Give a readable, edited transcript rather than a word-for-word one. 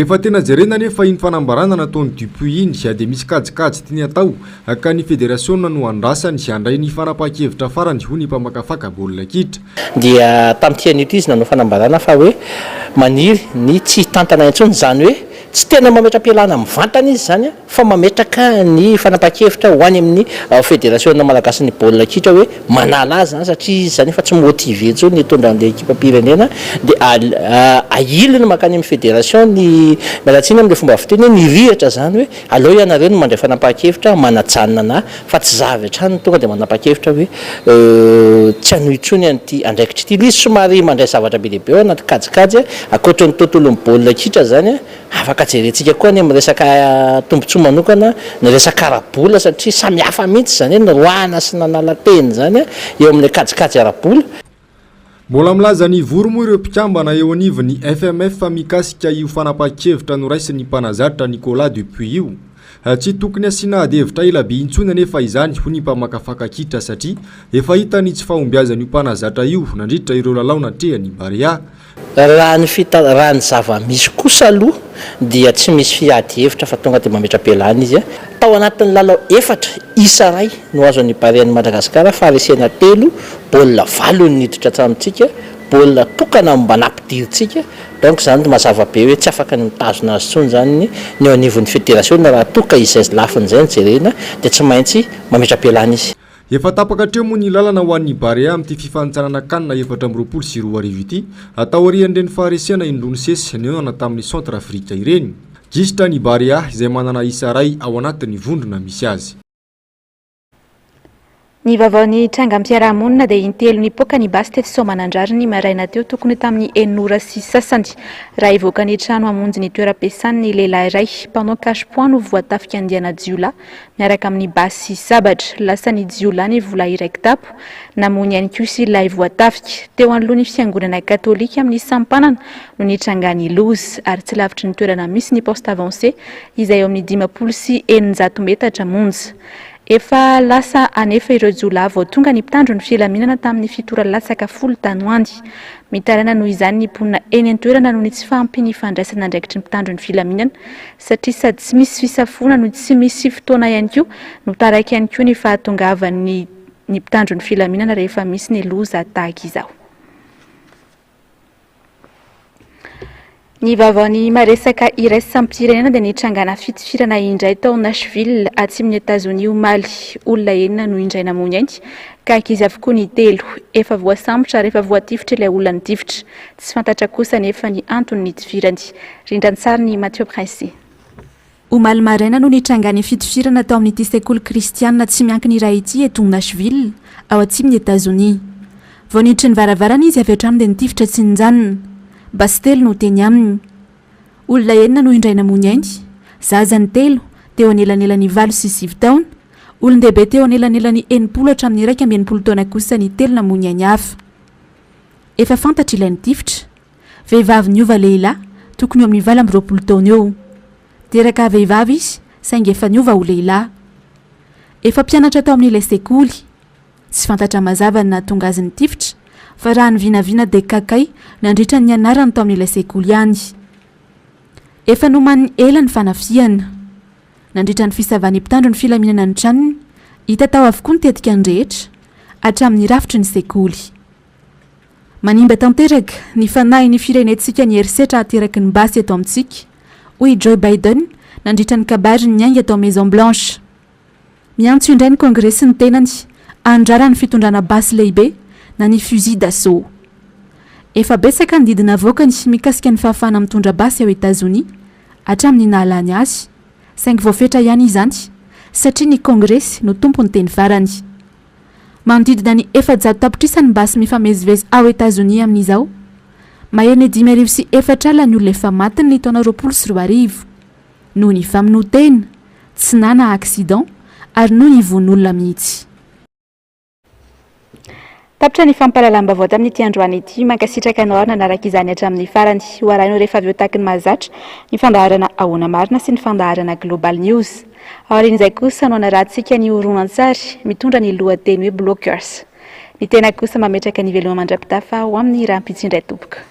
Efa tena jerena nefa iny fanambarana nataony Dupuis iny dia misy kajikajy tiany atao ka ny fédération no andrasany sy andray ny fanapahan-kevitra farany ho ny mpamakafaka baolina kitra. Dia tamin'ity an'ito izy nanao fanambarana fa hoe maniry ny tsy tantana intsony zany hoe tsy tena mametra-pialana mivantana izy zany fa mametraka ny fanapahan-kevitra ho any amin'ny fédération malagasy ny baolina kitra hoe manala azy zany satria izy zany efa tsy motive intsony ny tondra an'ilay ekipa pirenena dia ahiliny makany amin'ny fédération ny mialatsiny amin'ilay fomba fiteny ny rihatra zany hoe aleo ianareo no mandray fanapahan-kevitra manajanona na fa tsy zavatra ny tonga dia manapa-kevitra hoe tsy hanohy intsony an'ity andraikitra ity. Izy somary mandray zavatra be lehibe ao anaty kajikajy akoatra ny tontolon'ny baolina kitra zany afaka jerentsika koa ny amin'ny resaka tombontsoa manokana ny resaka ara-bola satria samy hafa mihitsy zany ny roahana sy nanala teny zany eo amin'ilay kajikajy ara-bola. Mbola milaza ny voro moa ireo mpikambana eo anivon'ny FMF fa mikasika io fanapahan-kevitra noraisiny mpanazatra Nicolas Dupuis io. Tsy tokony asiana ady-hevitra elabe intsony anefa izany ho ny mpamakafaka kitra satria efa hita ny tsy fahombiazan'io mpanazatra io nandritra ireo lalao natrehany Barea. Raha ny zava-misy kosa aloha dia tsy misy fiady-hevitra fa tonga dia mametra-pialana izy tao anatin'ny lalao efatra isa ray no azo any Barea ny Madagasikara fa resena telo baolina 8 niditra hatramintsika baolina tokana mba nampidirintsika donc zany mazava be hoe tsy afaka ny mitazona azy intsony zany ny eo anivon'ny fédération raha toka izay lafiny zay ny jerena dia tsy maintsy mametra-pialana izy. Efa tapaka hatreo moa ny lalana ho an'ny Barea amin'ity fifanitsanana kanina 424 ity atao arian'ireny faharesena indrony sesy neona tamin'ny centre afrika ireny. Gisitra ny Barea izay manana isa ray ao anatin'ny vondrona misy azy. Ny vaovaon'ny trangam-piarahamonina dia intelo nipoaka ny basy teto Soamanandrariny maraina teo tokony tamin'ny 9:60 raha ivoaka ny trano hamonjy ny toeram-piasan'ny lehilahy iray mpanao cache-point no voatafika andiana jiola miaraka amin'ny basy sabatra lasa ny jiola ny vola iraiky tapo namony ihany koa sy ilay voatafika teo anoloan'ny fiangonana katolika amin'ny sampanana no nitrangany lozy ary tsy lavitry ny toerana misy ny poste avancé izay eo amin'ny 50 sy 900 metatra monja. Efa lasa anefa ireo jiola vao tonga ny mpitandro ny filaminana tamin'ny fitora latsaka 10 tanoandy. Mitarana noho izany ny mponina eny an-toerana noho ny tsy fampy ny fandraisana andraikitry ny mpitandro ny filaminana satria sady tsy misy fisafona no tsy misy fotoana ihany koa no taraiky ihany koa ny fahatongavan'ny mpitandro ny filaminana rehefa misy ny loza tahaka izao. Ny vaovaon'ny maresaka IRS sampirenena dia nitrangana fitifirana indray tao Nashville atsimon'ny Etazonia omaly olona enina no indray namonjy ainty ka ankizy avokoa ny telo efa voasambotra rehefa voatifitra ilay olona nitifitra tsy fantatra kosa nefa ny antony nitifirany. Rindrantsary ny Mathieu Prince. Omaly maraina no nitrangany fitifirana tao amin'ity sekoly kristianina tsy miankiny iray ity eto Nashville ao atsimon'ny Etazonia. Vao niditra ny varavarana izy avy hatrany dia nitifitra tsy nijanona. Bastelo no teny aminy. Olona enina no indray namonjy ainty. Zazany telo teo anelanelany 8 sy 9 taona. Olon-dehibe teo anelanelany 80 hatramin'ny 180 taona kosa ny telo namonjy ainy hafa. Efa fantatra ilay nitifitra. Vehivavy niova lehilahy tokony eo amin'ny 20 taona eo. Teraka vehivavy izy saingy efa niova ho lehilahy. Efa mpianatra tao amin'ilay sekoly. Tsy fantatra mazava ny nahatonga azy nitifitra. Fa raha ny vinavina dia kakay nandritra ny anarany tao amin'ilay sekoly ihany. Efa nomany ela ny fanafiana. Nandritra ny fisavan'ny mpitandro ny filaminana ny tranony, hita tao avokoa ny tetika ny rehetra, hatramin'ny rafitry ny sekoly. Manimba tanteraka ny fanahy ny firenetsika ny herisetra ateraky ny basy eto amintsika, hoy Joe Biden nandritra ny kabary ny ainga tao Maison Blanche. Miantso indray ny kongresy ny tenany andrara ny fitondrana basy lehibe na ny fusil d'assaut. Efa betsaka ny didina avoakany mikasika ny fahafahana mitondra basy ao Etazonia hatramin'ny nahalany azy, saingy voafetra ihany izany satria ny kongresy no tompo ny teny farany. Manodidina ny 400 tapitrisany basy mifamezivezy ao Etazonia amin'izao, maheriny 5,4 alina ny olona efa matiny ny taona 20 noho ny famonoantena, tsy nana accident ary noho ny von'olona mihitsy. Tapitra ny fampalalam-baovao tamin'ity androany ity mankasitraka anao nanaraka izany hatramin'ny farany ho arahinao rehefa avy eo taky ny mahazatra ny fandaharana ahoana marina sy ny fandaharana Global News. Aorian'izay kosa anao narantsika ny horonan-tsary mitondra ny lohateny hoe blockers. Ny tena kosa mametraka ny veloma mandra-pitafa ho amin'ny raha-mpitsindray tompoko.